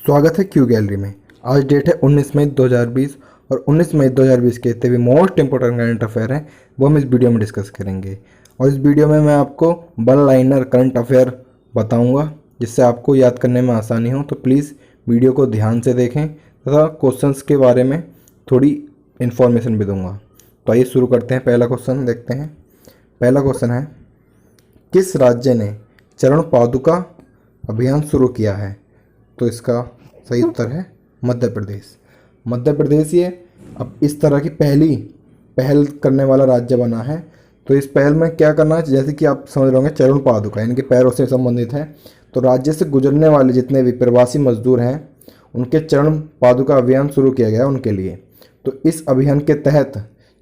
स्वागत है Q gallery में। आज डेट है 19 मई 2020 और 19 मई 2020 के जितने भी मोस्ट इंपॉर्टेंट करंट अफेयर हैं वो हम इस वीडियो में डिस्कस करेंगे। और इस वीडियो में मैं आपको वन लाइनर करंट अफेयर बताऊंगा जिससे आपको याद करने में आसानी हो। तो प्लीज़ वीडियो को ध्यान से देखें तथा क्वेश्चंस के बारे में थोड़ी इन्फॉर्मेशन भी दूंगा। तो आइए शुरू करते हैं। पहला क्वेश्चन देखते हैं। पहला क्वेश्चन है, किस राज्य ने चरण पादुका अभियान शुरू किया है? तो इसका सही उत्तर है मध्य प्रदेश। मध्य प्रदेश ये अब इस तरह की पहल करने वाला राज्य बना है। तो इस पहल में क्या करना है, जैसे कि आप समझ रहे होंगे चरण पादुका यानी कि पैरों से संबंधित है। तो राज्य से गुजरने वाले जितने भी प्रवासी मजदूर हैं उनके चरण पादुका अभियान शुरू किया गया है उनके लिए। तो इस अभियान के तहत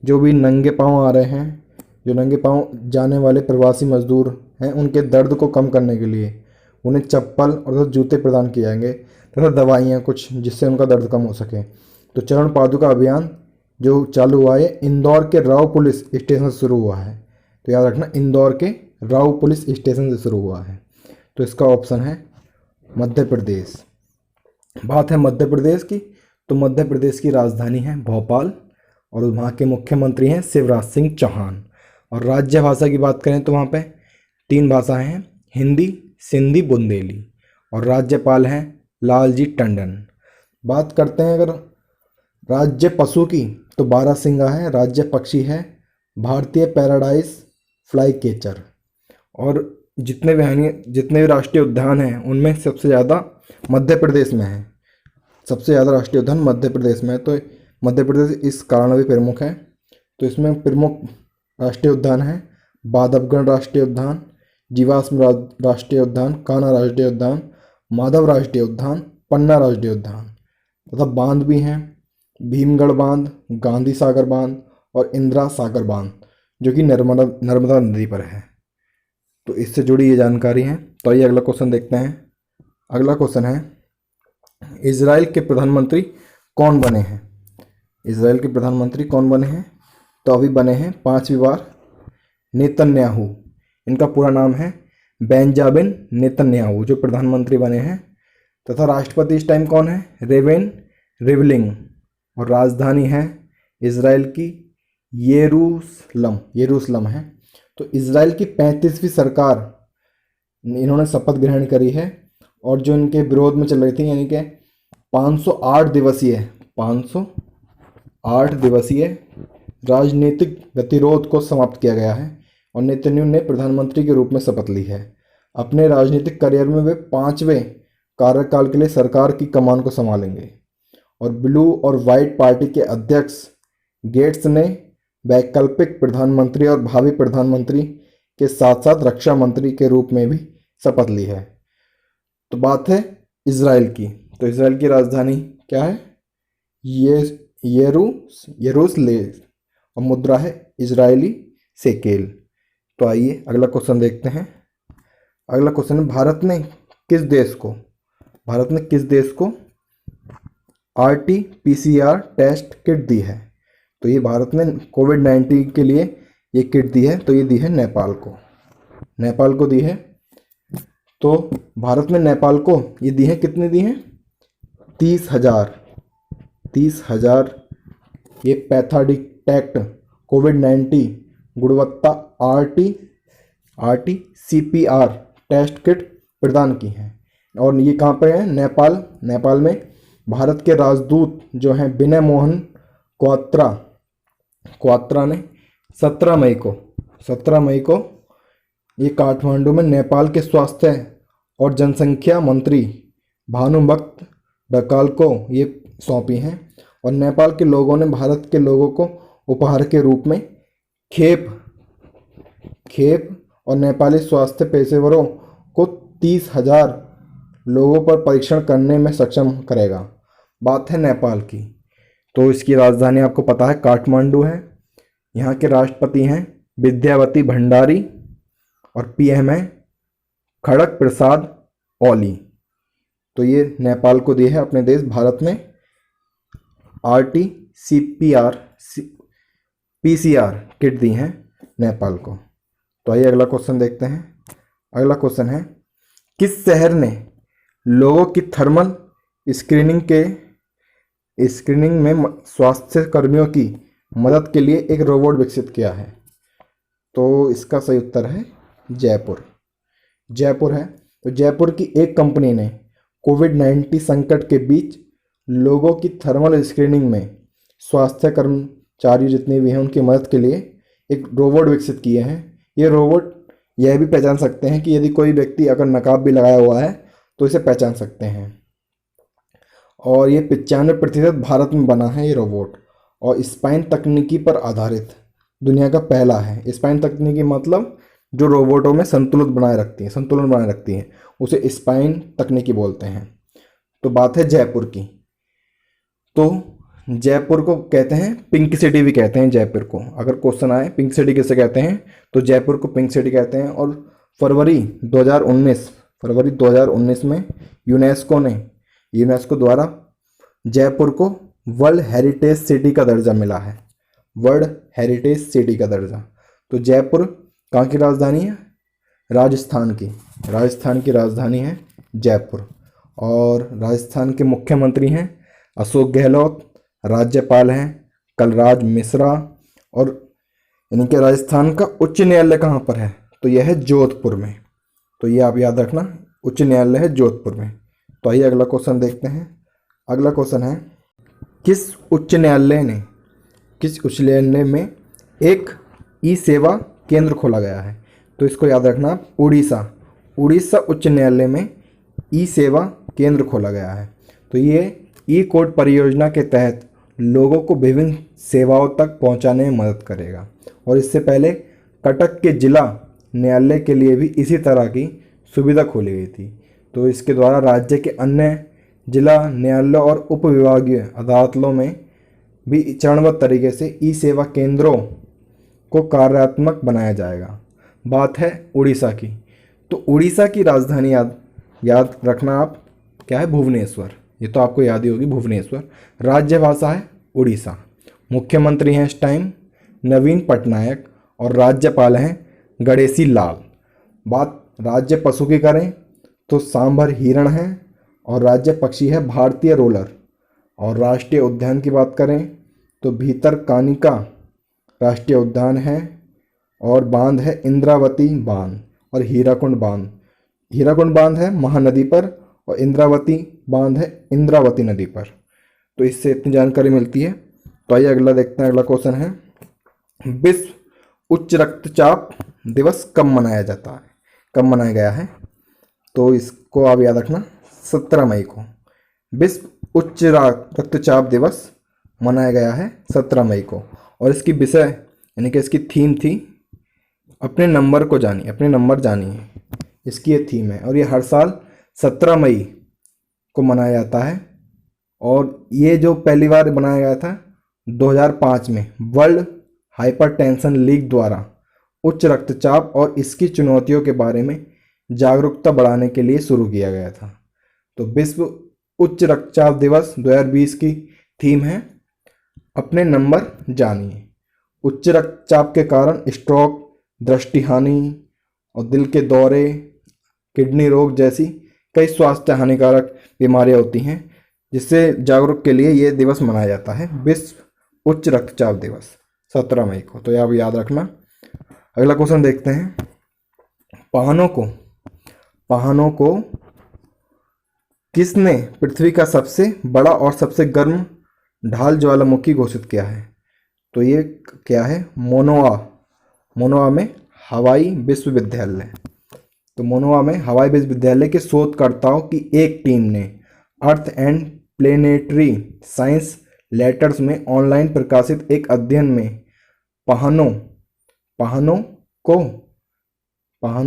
जो भी नंगे पाँव आ रहे हैं, जो नंगे पाँव जाने वाले प्रवासी मजदूर हैं, उनके दर्द को कम करने के लिए उन्हें चप्पल और जूते प्रदान किए जाएंगे तथा दवाइयाँ कुछ जिससे उनका दर्द कम हो सके। तो चरण पादुका अभियान जो चालू हुआ है इंदौर के राव पुलिस स्टेशन से शुरू हुआ है। तो याद रखना, इंदौर के राव पुलिस स्टेशन से शुरू हुआ है। तो इसका ऑप्शन है मध्य प्रदेश। बात है मध्य प्रदेश की, तो मध्य प्रदेश की राजधानी है भोपाल और वहाँ के मुख्यमंत्री हैं शिवराज सिंह चौहान। और राज्य भाषा की बात करें तो वहाँ पे 3 भाषाएं हैं, हिंदी, सिंधी, बुंदेली। और राज्यपाल हैं लालजी टंडन। बात करते हैं अगर राज्य पशु की, तो बारहसिंगा है। राज्य पक्षी है भारतीय पैराडाइज फ्लाई कैचर। और जितने भी राष्ट्रीय उद्यान हैं उनमें सबसे ज़्यादा मध्य प्रदेश में है। सबसे ज़्यादा राष्ट्रीय उद्यान मध्य प्रदेश में है। तो मध्य प्रदेश इस कारण भी प्रमुख है। तो इसमें प्रमुख राष्ट्रीय उद्यान है बांधवगढ़ राष्ट्रीय उद्यान, जीवाश्म राष्ट्रीय उद्यान, कान्हा राष्ट्रीय उद्यान, माधव राष्ट्रीय उद्यान, पन्ना राष्ट्रीय उद्यान। तथा बांध भी हैं भीमगढ़ बांध, गांधी सागर बांध और इंदिरा सागर बांध जो कि नर्मदा नदी पर है। तो इससे जुड़ी ये जानकारी है। तो आइए अगला क्वेश्चन देखते हैं। अगला क्वेश्चन है, इजराइल के प्रधानमंत्री कौन बने हैं? इजराइल के प्रधानमंत्री कौन बने हैं? तो अभी बने हैं 5वीं बार नेतन्याहू। इनका पूरा नाम है बेंजामिन नेतन्याहू जो प्रधानमंत्री बने हैं। तथा राष्ट्रपति इस टाइम कौन है? रेवेन रिवलिंग। और राजधानी है इजराइल की यरूशलम है। तो इजराइल की 35वीं सरकार इन्होंने शपथ ग्रहण करी है। और जो इनके विरोध में चल रही थी यानी कि 508 दिवसीय राजनीतिक गतिरोध को समाप्त किया गया है और नेतन्याहू ने प्रधानमंत्री के रूप में शपथ ली है। अपने राजनीतिक करियर में वे 5वें कार्यकाल के लिए सरकार की कमान को संभालेंगे। और ब्लू और वाइट पार्टी के अध्यक्ष गेट्स ने वैकल्पिक प्रधानमंत्री और भावी प्रधानमंत्री के साथ साथ रक्षा मंत्री के रूप में भी शपथ ली है। तो बात है इजराइल की, तो इजराइल की राजधानी क्या है? यरूशलेम और मुद्रा है इजरायली शेकेल। तो आइए अगला क्वेश्चन देखते हैं। अगला क्वेश्चन है, भारत ने किस देश को RT-PCR टेस्ट किट दी है? तो ये भारत ने कोविड-19 के लिए ये किट दी है। तो ये दी है नेपाल को दी है। तो भारत ने नेपाल को ये दी है, कितने दी हैं? 30,000 ये पैथाडिटेक्ट कोविड-19 गुणवत्ता RT-PCR टेस्ट किट प्रदान की हैं। और ये कहाँ पर है? नेपाल में भारत के राजदूत जो हैं विनय मोहन क्वात्रा ने 17 मई को ये काठमांडू में नेपाल के स्वास्थ्य और जनसंख्या मंत्री भानुभक्त ढकाल को ये सौंपी हैं। और नेपाल के लोगों ने भारत के लोगों को उपहार के रूप में खेप और नेपाली स्वास्थ्य पेशेवरों को 30,000 लोगों पर परीक्षण करने में सक्षम करेगा। बात है नेपाल की, तो इसकी राजधानी आपको पता है काठमांडू है। यहाँ के राष्ट्रपति हैं विद्यावती भंडारी और PM है खड़क प्रसाद ओली। तो ये नेपाल को दी है अपने देश भारत ने RT-PCR किट दी हैं नेपाल को। तो आइए अगला क्वेश्चन देखते हैं। अगला क्वेश्चन है, किस शहर ने लोगों की थर्मल स्क्रीनिंग में स्वास्थ्य कर्मियों की मदद के लिए एक रोबोट विकसित किया है। तो इसका सही उत्तर है जयपुर। जयपुर है। तो जयपुर की एक कंपनी ने कोविड-19 संकट के बीच लोगों की थर्मल स्क्रीनिंग में स्वास्थ्य कर्मचारी जितने भी हैं उनकी मदद के लिए एक रोबोट विकसित किए हैं। ये रोबोट यह भी पहचान सकते हैं कि यदि कोई व्यक्ति अगर नकाब भी लगाया हुआ है तो इसे पहचान सकते हैं। और ये 95% भारत में बना है ये रोबोट, और स्पाइन तकनीकी पर आधारित दुनिया का पहला है। स्पाइन तकनीकी मतलब जो रोबोटों में संतुलन बनाए रखती है उसे स्पाइन तकनीकी बोलते हैं। तो बात है जयपुर की। तो जयपुर को कहते हैं पिंक सिटी भी कहते हैं जयपुर को। अगर क्वेश्चन आए पिंक सिटी किसे कहते हैं तो जयपुर को पिंक सिटी कहते हैं। और फरवरी 2019 में यूनेस्को द्वारा जयपुर को वर्ल्ड हेरिटेज सिटी का दर्जा मिला है। वर्ल्ड हेरिटेज सिटी का दर्जा। तो जयपुर कहाँ की राजधानी है? राजस्थान की राजधानी है जयपुर। और राजस्थान के मुख्यमंत्री हैं अशोक गहलोत, राज्यपाल हैं कलराज मिश्रा। और इनके राजस्थान का उच्च न्यायालय कहाँ पर है? तो यह है जोधपुर में। तो ये आप याद रखना, उच्च न्यायालय है जोधपुर में। तो आइए अगला क्वेश्चन देखते हैं। अगला क्वेश्चन है किस उच्च न्यायालय में एक ई सेवा केंद्र खोला गया है? तो इसको याद रखना, उड़ीसा उच्च न्यायालय में ई सेवा केंद्र खोला गया है। तो ये ई कोर्ट परियोजना के तहत लोगों को विभिन्न सेवाओं तक पहुंचाने में मदद करेगा। और इससे पहले कटक के जिला न्यायालय के लिए भी इसी तरह की सुविधा खोली गई थी। तो इसके द्वारा राज्य के अन्य जिला न्यायालय और उप विभागीय अदालतों में भी चरणबद्ध तरीके से ई सेवा केंद्रों को कार्यात्मक बनाया जाएगा। बात है उड़ीसा की। तो उड़ीसा की राजधानी याद रखना आप, क्या है? भुवनेश्वर। ये तो आपको याद ही होगी, भुवनेश्वर। राज्य भाषा है उड़ीसा। मुख्यमंत्री हैं इस टाइम नवीन पटनायक और राज्यपाल हैं गणेशी लाल। बात राज्य पशु की करें तो सांभर हिरण है और राज्य पक्षी है भारतीय रोलर। और राष्ट्रीय उद्यान की बात करें तो भीतरकानिका राष्ट्रीय उद्यान है। और बांध है इंद्रावती बांध और हीराकुंड बांध है महानदी पर, और इंद्रावती बांध है इंद्रावती नदी पर। तो इससे इतनी जानकारी मिलती है। तो आइए अगला देखते हैं। अगला क्वेश्चन है विश्व उच्च रक्तचाप दिवस कब मनाया गया है? तो इसको आप याद रखना, 17 मई को विश्व उच्च रक्तचाप दिवस मनाया गया है 17 मई को। और इसकी विषय यानी कि इसकी थीम थी अपने नंबर जानिए। इसकी ये थीम है और ये हर साल 17 मई को मनाया जाता है। और ये जो पहली बार बनाया गया था 2005 में वर्ल्ड हाइपरटेंशन लीग द्वारा उच्च रक्तचाप और इसकी चुनौतियों के बारे में जागरूकता बढ़ाने के लिए शुरू किया गया था। तो विश्व उच्च रक्तचाप दिवस 2020 की थीम है अपने नंबर जानिए। उच्च रक्तचाप के कारण स्ट्रोक, दृष्टि हानि और दिल के दौरे, किडनी रोग जैसी कई स्वास्थ्य हानिकारक बीमारियां होती हैं, जिससे जागरूक के लिए ये दिवस मनाया जाता है विश्व उच्च रक्तचाप दिवस 17 मई को। तो ये आप याद रखना। अगला क्वेश्चन देखते हैं। वाहनों को किसने पृथ्वी का सबसे बड़ा और सबसे गर्म ढाल ज्वालामुखी घोषित किया है? तो ये क्या है? मोनोआ में हवाई विश्वविद्यालय। तो मोनोआ में हवाई विश्वविद्यालय के शोधकर्ताओं की एक टीम ने earth and planetary science letters में ऑनलाइन प्रकाशित एक अध्ययन में वाहनों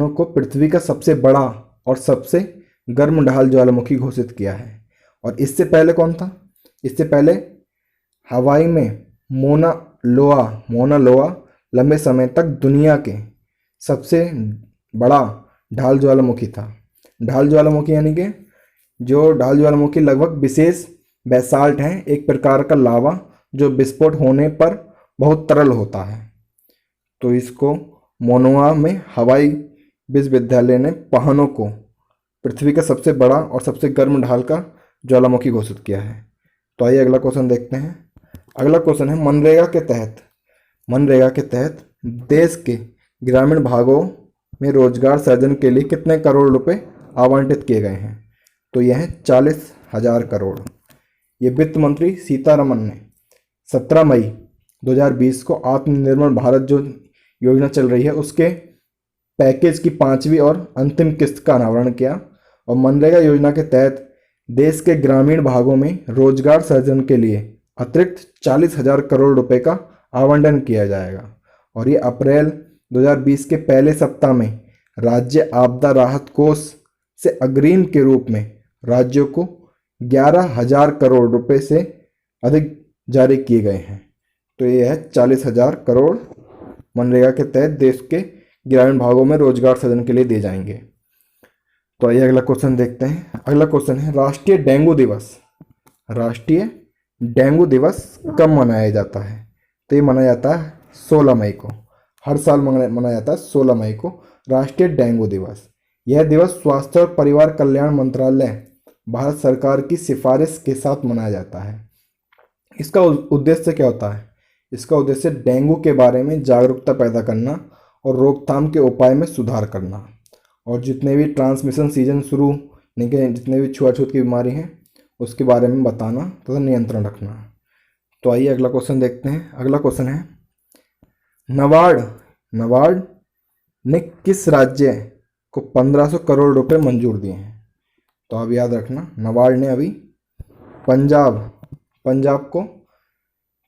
को पृथ्वी का सबसे बड़ा और सबसे गर्म ढाल ज्वालामुखी घोषित किया है। और इससे पहले कौन था? इससे पहले हवाई में मोना लोआ लंबे समय तक दुनिया के सबसे बड़ा ढाल ज्वालामुखी था। ढाल ज्वालामुखी यानी कि जो ढाल ज्वालामुखी लगभग विशेष बेसाल्ट है, एक प्रकार का लावा जो विस्फोट होने पर बहुत तरल होता है। तो इसको मोनोआ में हवाई विश्वविद्यालय ने वाहनों को पृथ्वी का सबसे बड़ा और सबसे गर्म ढाल का ज्वालामुखी घोषित किया है। तो आइए अगला क्वेश्चन देखते हैं। अगला क्वेश्चन है, मनरेगा के तहत देश के ग्रामीण भागों में रोजगार सृजन के लिए कितने करोड़ रुपए आवंटित किए गए हैं? तो यह है 40,000 करोड़। ये वित्त मंत्री सीतारमन ने 17 मई 2020 को आत्मनिर्भर भारत जो योजना चल रही है उसके पैकेज की 5वीं और अंतिम किस्त का अनावरण किया। और मनरेगा योजना के तहत देश के ग्रामीण भागों में रोजगार सृजन के लिए अतिरिक्त 40,000 करोड़ रुपए का आवंटन किया जाएगा। और ये अप्रैल 2020 के पहले सप्ताह में राज्य आपदा राहत कोष से अग्रिम के रूप में राज्यों को 11,000 करोड़ रुपए से अधिक जारी किए गए हैं। तो ये है 40,000 करोड़ मनरेगा के तहत देश के ग्रामीण भागों में रोजगार सृजन के लिए दिए जाएंगे। तो आइए अगला क्वेश्चन देखते हैं। अगला क्वेश्चन है, राष्ट्रीय डेंगू दिवस कब मनाया जाता है? तो ये मनाया जाता है 16 मई को। हर साल मनाया जाता है 16 मई को राष्ट्रीय डेंगू दिवस। यह दिवस स्वास्थ्य और परिवार कल्याण मंत्रालय भारत सरकार की सिफारिश के साथ मनाया जाता है। इसका उद्देश्य क्या होता है? इसका उद्देश्य डेंगू के बारे में जागरूकता पैदा करना और रोकथाम के उपाय में सुधार करना, और जितने भी ट्रांसमिशन सीजन शुरू जितने भी छुआछूत की बीमारी हैं उसके बारे में बताना तथा नियंत्रण रखना। तो आइए अगला क्वेश्चन देखते हैं। अगला क्वेश्चन है, नाबार्ड ने किस राज्य को 1500 करोड़ रुपए मंजूर दिए हैं? तो आप याद रखना, नाबार्ड ने अभी पंजाब को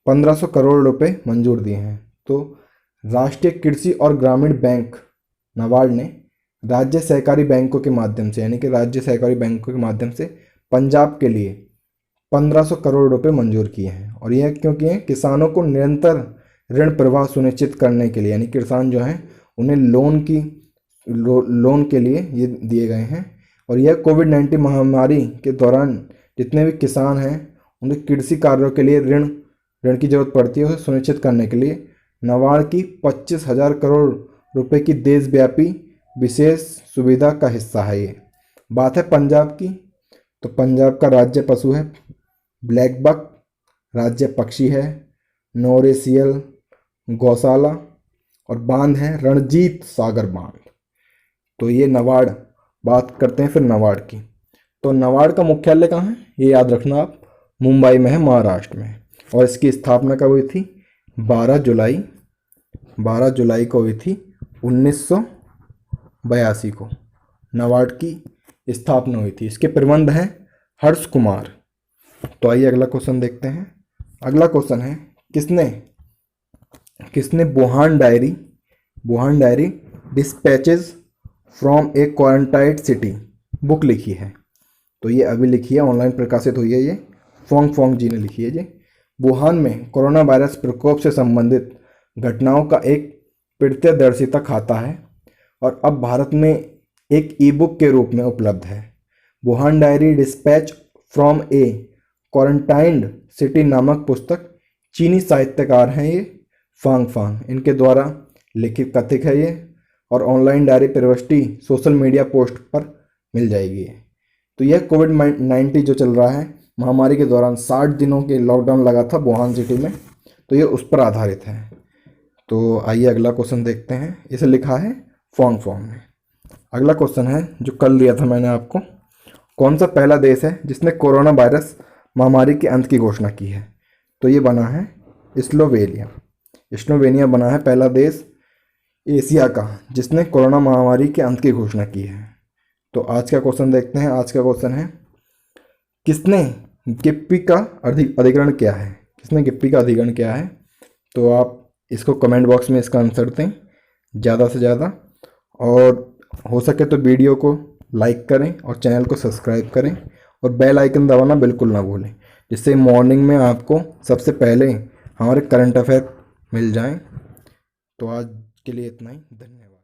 1500 करोड़ रुपए मंजूर दिए हैं। तो राष्ट्रीय कृषि और ग्रामीण बैंक नाबार्ड ने राज्य सहकारी बैंकों के माध्यम से, यानी कि राज्य सहकारी बैंकों के माध्यम से पंजाब के लिए 1500 करोड़ रुपए मंजूर किए हैं। और यह क्यों किए हैं? किसानों को निरंतर ऋण प्रवाह सुनिश्चित करने के लिए, यानी किसान जो हैं उन्हें लोन के लिए ये दिए गए हैं। और यह कोविड-19 महामारी के दौरान जितने भी किसान हैं उन्हें कृषि कार्यों के लिए ऋण की जरूरत पड़ती है, उसे सुनिश्चित करने के लिए नाबार्ड की 25,000 करोड़ रुपए की देशव्यापी विशेष सुविधा का हिस्सा है। ये बात है पंजाब की, तो पंजाब का राज्य पशु है ब्लैक बक, राज्य पक्षी है नौरेसियल गौशाला, और बांध है रणजीत सागर बांध। तो ये नाबार्ड, बात करते हैं फिर नाबार्ड की। तो नाबार्ड का मुख्यालय कहाँ है? ये याद रखना आप, मुंबई में है, महाराष्ट्र में। और इसकी स्थापना कब हुई थी? 12 जुलाई को हुई थी 1982 को नाबार्ड की स्थापना हुई थी। इसके प्रबंध हैं हर्ष कुमार। तो आइए अगला क्वेश्चन देखते हैं। अगला क्वेश्चन है, किसने Wuhan diary dispatches from a quarantined city book लिखी है? तो ये अभी लिखी है, ऑनलाइन प्रकाशित हुई है, ये फोंग जी ने लिखी है। ये वुहान में कोरोना वायरस प्रकोप से संबंधित घटनाओं का एक प्रत्यक्षदर्शिता खाता है और अब भारत में एक ई बुक के रूप में उपलब्ध है। Wuhan diary dispatch from a quarantined city नामक पुस्तक चीनी साहित्यकार हैं ये फांग, इनके द्वारा लिखित कथित है ये, और ऑनलाइन डायरी प्रविष्टि सोशल मीडिया पोस्ट पर मिल जाएगी। तो यह कोविड-19 जो चल रहा है महामारी के दौरान 60 दिनों के लॉकडाउन लगा था वुहान सिटी में, तो ये उस पर आधारित है। तो आइए अगला क्वेश्चन देखते हैं। इसे लिखा है फोंग ने। अगला क्वेश्चन है जो कल दिया था मैंने आपको, कौन सा पहला देश है जिसने कोरोना वायरस महामारी के अंत की घोषणा की है? तो ये बना है स्लोवेनिया बना है पहला देश एशिया का जिसने कोरोना महामारी के अंत की घोषणा की है। तो आज का क्वेश्चन देखते हैं। आज का क्वेश्चन है, किसने गिप्पी का अधिग्रहण किया है? तो आप इसको कमेंट बॉक्स में इसका आंसर दें ज़्यादा से ज़्यादा, और हो सके तो वीडियो को लाइक करें और चैनल को सब्सक्राइब करें और बेल आइकन दबाना बिल्कुल ना भूलें, जिससे मॉर्निंग में आपको सबसे पहले हमारे करंट अफेयर मिल जाएं। तो आज के लिए इतना ही, धन्यवाद।